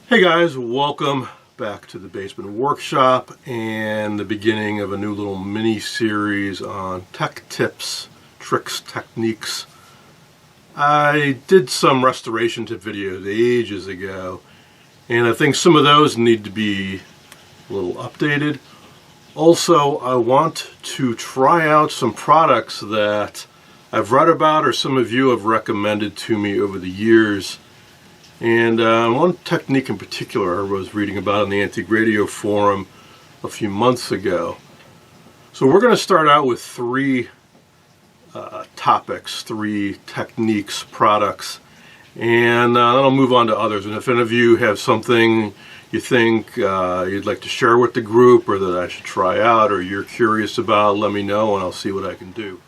Hey guys, welcome back to the Basement Workshop and the beginning of a new little mini series on tech tips, tricks, techniques. I did some restoration tip videos ages ago, and I think some of those need to be a little updated. Also, I want to try out some products that I've read about or some of you have recommended to me over the years. And one technique in particular I was reading about on the Antique Radio Forum a few months ago. So we're going to start out with three topics, three techniques, products, and then I'll move on to others. And if any of you have something you think you'd like to share with the group or that I should try out or you're curious about, let me know and I'll see what I can do.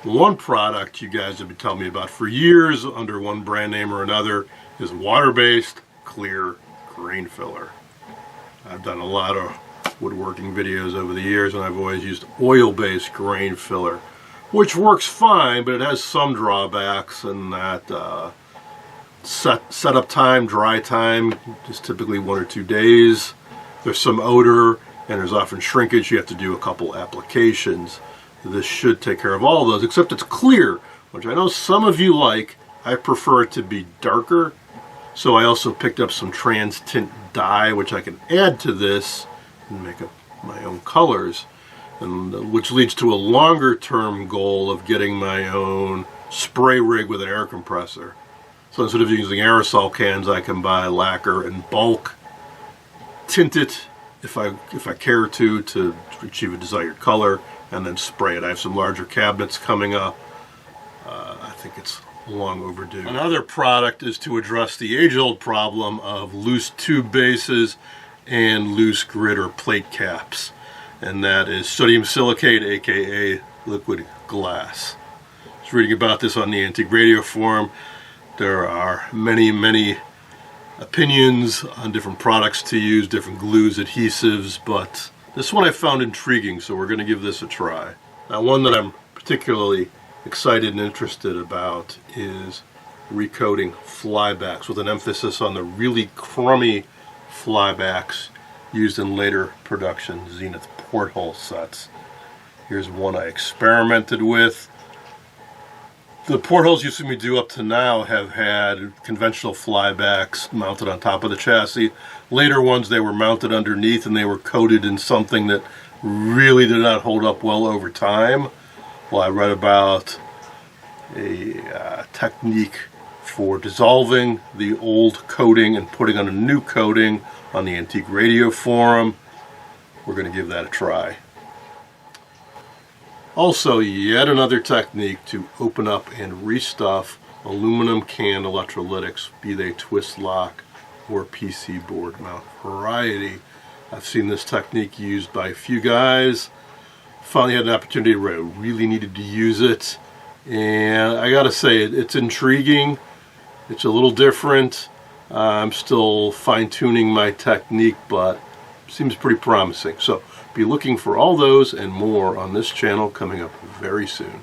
One product you guys have been telling me about for years under one brand name or another is water-based clear grain filler. I've done a lot of woodworking videos over the years and I've always used oil-based grain filler, which works fine, but it has some drawbacks in that setup time, dry time is typically 1 or 2 days. There's some odor and there's often shrinkage. You have to do a couple applications. This should take care of all of those, except it's clear, which I know some of you like. I prefer it to be darker. So I also picked up some trans tint dye, which I can add to this and make up my own colors, and which leads to a longer term goal of getting my own spray rig with an air compressor. So instead of using aerosol cans, I can buy lacquer in bulk, tint it if I care to achieve a desired color, and then spray it. I have some larger cabinets coming up. I think it's long overdue. Another product is to address the age-old problem of loose tube bases and loose grit or plate caps, and that is sodium silicate, aka liquid glass. I was reading about this on the Antique Radio Forum. There are many opinions on different products to use, different glues, adhesives, but this one I found intriguing, so we're going to give this a try. Now, one that I'm particularly excited and interested about is recoating flybacks, with an emphasis on the really crummy flybacks used in later production Zenith porthole sets. Here's one I experimented with. The portholes you've seen me do up to now have had conventional flybacks mounted on top of the chassis. Later ones, they were mounted underneath and they were coated in something that really did not hold up well over time. Well, I read about a technique for dissolving the old coating and putting on a new coating on the Antique Radio Forum. We're going to give that a try. Also, yet another technique to open up and restuff aluminum can electrolytics, be they twist lock or PC board mount variety. I've seen this technique used by a few guys. Finally had an opportunity where I really needed to use it, and I gotta say it's intriguing. It's a little different. I'm still fine-tuning my technique, but it seems pretty promising. So be looking for all those and more on this channel coming up very soon.